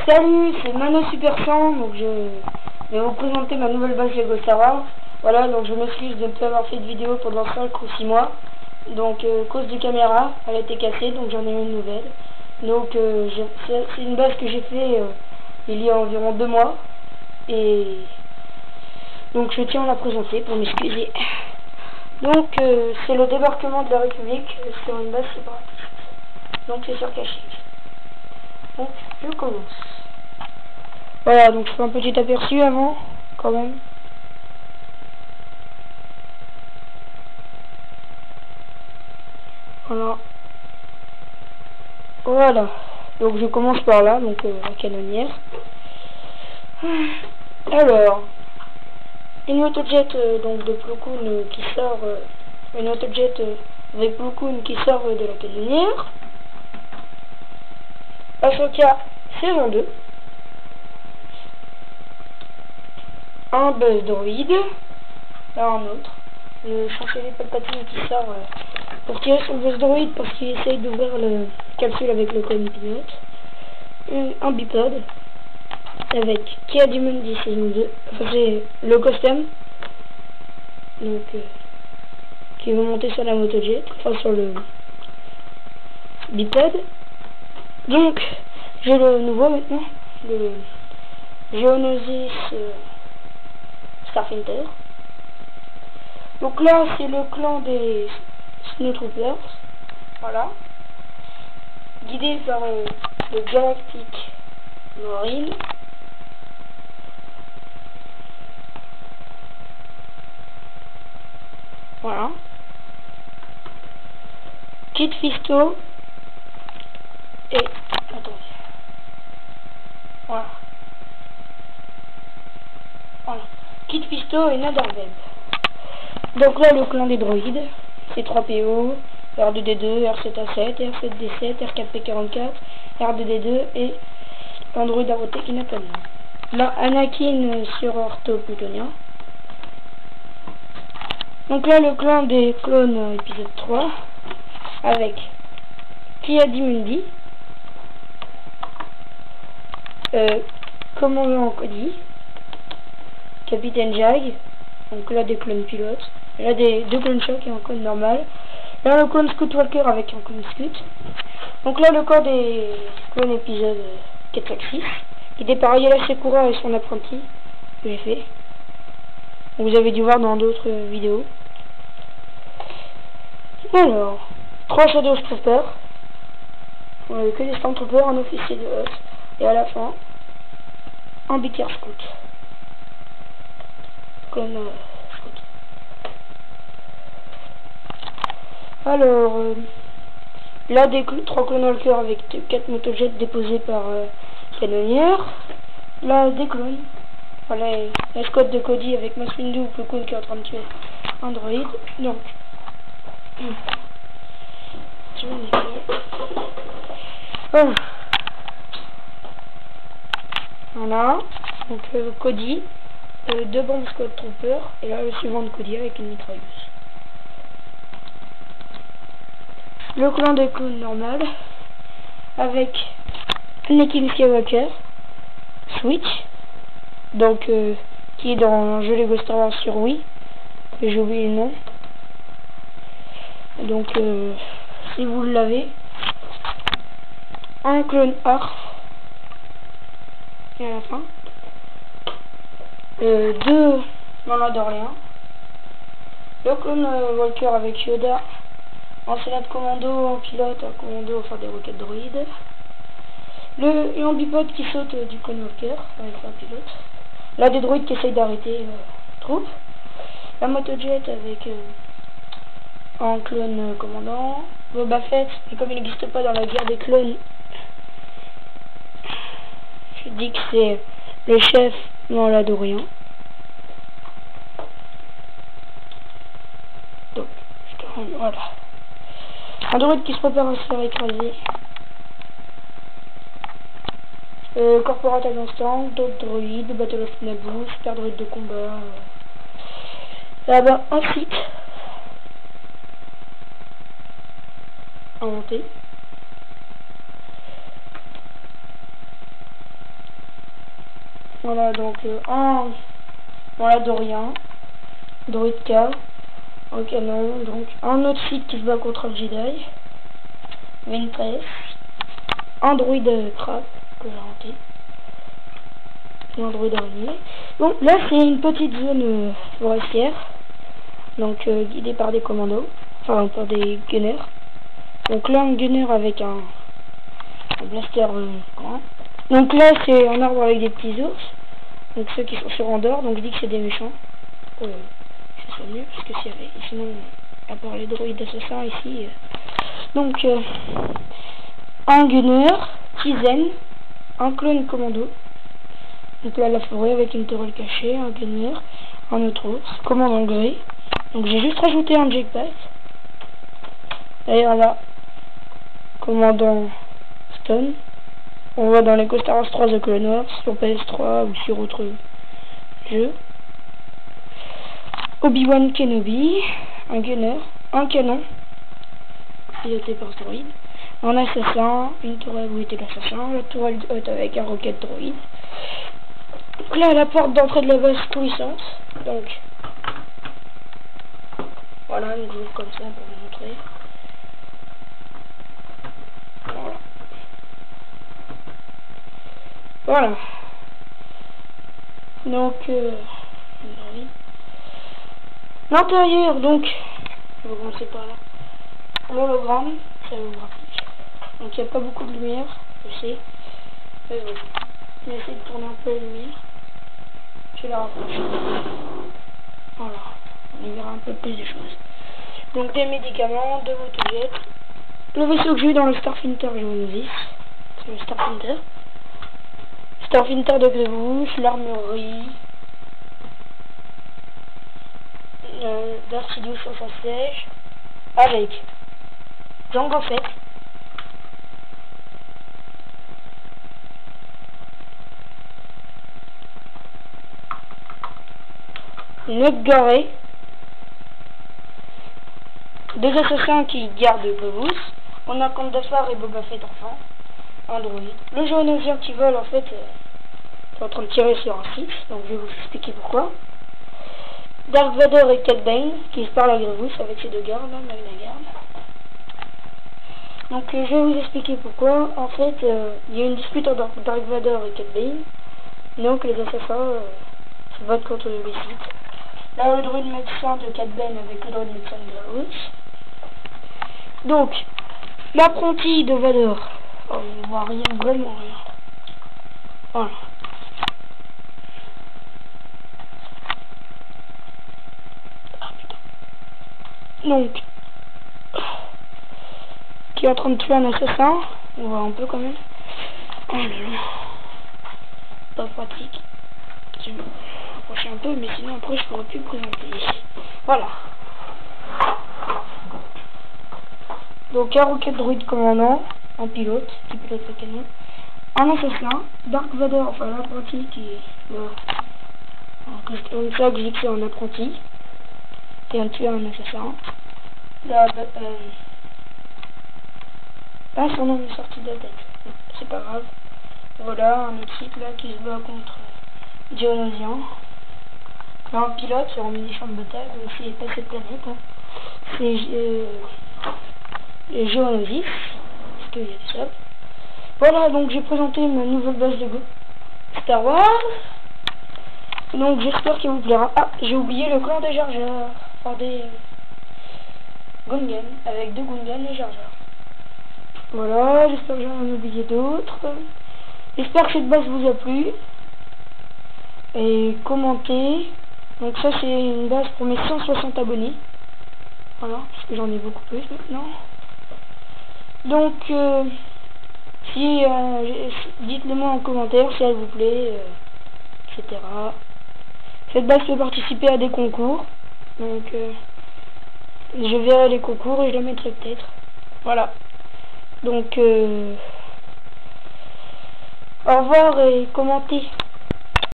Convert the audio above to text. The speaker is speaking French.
Salut, c'est Mano Super 100, donc je vais vous présenter ma nouvelle base Lego Star Wars. Voilà, donc je m'excuse de ne pas avoir fait de vidéo pendant 5 ou 6 mois. Donc, cause du caméra, elle a été cassée, donc j'en ai une nouvelle. Donc, c'est une base que j'ai fait il y a environ 2 mois. Et donc, je tiens à la présenter pour m'excuser. Donc, c'est le débarquement de la République sur une base séparatiste. Donc, c'est sur Kashyyyk. Donc, je commence. Voilà, donc je fais un petit aperçu avant, quand même. Voilà. Voilà. Donc je commence par là, donc la canonnière. Alors, une autojet donc de Plo Koon qui sort, une autojet avec Plo Koon qui sort de la canonnière. Ahsoka saison 2. Un buzz droïde. Là un autre. Le chancelier Palpatine qui sort pour tirer son buzz droïde parce qu'il essaye d'ouvrir le capsule avec le clone pilote. Un bipode avec Ki-Adi-Mundi saison 2. Enfin c'est le costume. Donc qui va monter sur la motojet. Enfin sur le bipode. Donc j'ai le nouveau maintenant. Le Geonosis Starfighter. Donc là, c'est le clan des Snowtroopers. Voilà. Guidé par le Galactic Marine. Voilà. Kit Fisto. Et... attendez. Voilà. Voilà. Kit Fisto et Nadarveb. Donc là, le clan des droïdes, c'est 3PO, R2D2, R7A7, R7D7, R4P44, R2D2 et un droïde à voter qui n'a pas de nom. Là, Anakin sur Ortho Plutonia. Donc là, le clan des clones épisode 3, avec Ki-Adi-Mundi, Commandant Cody, Capitaine Jag, donc là des clones pilotes. Là, deux clones choc et un clone normal. Là, le clone Scout Walker avec un clone Scout. Donc là, le corps des clones épisode 4-6. Qui dépareillait la Sekura et son apprenti. Que j'ai fait. Vous avez dû voir dans d'autres vidéos. Alors, 3 Shadow Troopers. Que des Stormtroopers, un officier de Hoth. Et à la fin, un Beaker Scout. Clone Scout. Alors, là, 3 clones Walker avec 4 motojets déposés par canonnière. Là, des clones. Voilà, la squad de Cody avec Mace Windu ou Plo Koon qui est en train de tuer un droïde. Donc, je vais voilà. Voilà. Donc, Cody, 2 bandes Squad Troopers. Et là, le suivant de Cody avec une mitrailleuse. Le clan des clones normal avec Anakin Skywalker, Switch, donc qui est dans un jeu Lego Star Wars sur Wii, j'ai oublié le nom. Donc si vous l'avez, un clone Arf et à la fin 2 Malin d'Orléans, le clone Walker avec Yoda, un Sénat commando, un pilote, un commando, enfin des roquettes droïdes. Et un bipode qui saute du clone Walker avec un pilote. Là, des droïdes qui essayent d'arrêter troupe. La motojet avec un clone commandant. Boba Fett, et comme il n'existe pas dans la guerre des clones, je dis que c'est le chef Mandalorian. Donc, voilà. Un droïde qui se prépare à se faire écraser. Corporate Instant, d'autres droïdes, Battle of Naboo, super droïde de combat. Là-bas, un site inventé. Voilà, donc voilà, Dorian, Druidka, au canon, donc un autre site qui se bat contre le Jedi, Ventress, un druide crabe que j'ai renté, ou un druide araignée. Bon, là c'est une petite zone forestière, donc guidée par des commandos, enfin par des gunners. Donc là un gunner avec un blaster grand. Donc là c'est un arbre avec des petits ours, donc ceux qui sont sur Andorre, donc je dis que c'est des méchants. Je sais mieux parce que s'il y avait, sinon à part les droïdes assassins ici. Donc un gunner, Tizen, un clone commando. Donc là la forêt avec une tourelle cachée, un gunner, un autre ours, commandant gris. Donc j'ai juste rajouté un jetpack. D'ailleurs là, commandant Stone. On va dans les Star Wars 3 The Clone Wars sur PS3 ou sur autre jeu. Obi-Wan Kenobi, un gunner, un canon, piloté par droïde, un assassin, une tourelle où était l'assassin, la tourelle haute avec un rocket droïde. Donc là, la porte d'entrée de la base puissance. Donc voilà, donc j'ouvre comme ça pour vous montrer. Voilà. Voilà. Donc l'intérieur, donc je vais commencer par là. L'hologramme, c'est holographique. Donc il n'y a pas beaucoup de lumière, je sais. Mais bon, je vais essayer de tourner un peu la lumière. Je vais la rapprocher. Voilà, on y verra un peu plus de choses. Donc des médicaments, deux motojets. Le vaisseau que j'ai eu dans le Starfighter Geonosis, c'est le Starfighter. Starfighter de Grievous, l'armurerie. Darth Sidious sur sa siège avec Jango Fett, Nugget, deux assassins qui gardent Grievous, on a Kandafar et Boba Fett enfant, un droïde. Le Geonosien qui vole en fait est en train de tirer sur un site, donc je vais vous expliquer pourquoi. Dark Vador et Cad Bane qui se parlent à Grievous avec ces deux gardes, avec la garde. Donc je vais vous expliquer pourquoi. En fait, il y a une dispute entre Dark Vador et Cad Bane. Donc les assassins se battent contre les sites. Là, le druide médecin de Cad Bane avec le druide médecin de Grievous. Donc, l'apprenti de Vador. Oh, on voit rien, vraiment rien. Voilà. Donc, qui est en train de tuer un assassin. On voit un peu quand même. Oh là là. Pas pratique. Je vais m'approcher un peu, mais sinon après je pourrais plus me présenter ici. Voilà. Donc un rocket droïde commandant, un pilote qui pilote le canon, un assassin, Dark Vador, enfin l'apprenti qui est comme ça que je dis que c'est un apprenti, et un tueur, un assassin. Là, son nom est sorti de la tête, c'est pas grave. Voilà un autre site là qui se bat contre Geonosian. Là un pilote sur un mini champ de bataille, donc c'est pas cette planète, hein. C'est Geonosis, parce qu'il y a des sables. Voilà, donc j'ai présenté ma nouvelle base de Star Wars. Donc j'espère qu'il vous plaira. Ah, j'ai oublié le clan des Jar Jar, enfin des Gungan, avec deux Gungan et Jar Jar. Voilà, j'espère que j'en ai oublié d'autres. J'espère que cette base vous a plu. Et commentez. Donc ça c'est une base pour mes 160 abonnés. Voilà, parce que j'en ai beaucoup plus maintenant. Donc dites-le moi en commentaire si elle vous plaît, etc. Cette base peut participer à des concours. Donc je verrai les concours et je la mettrai peut-être. Voilà. Donc au revoir et commentez.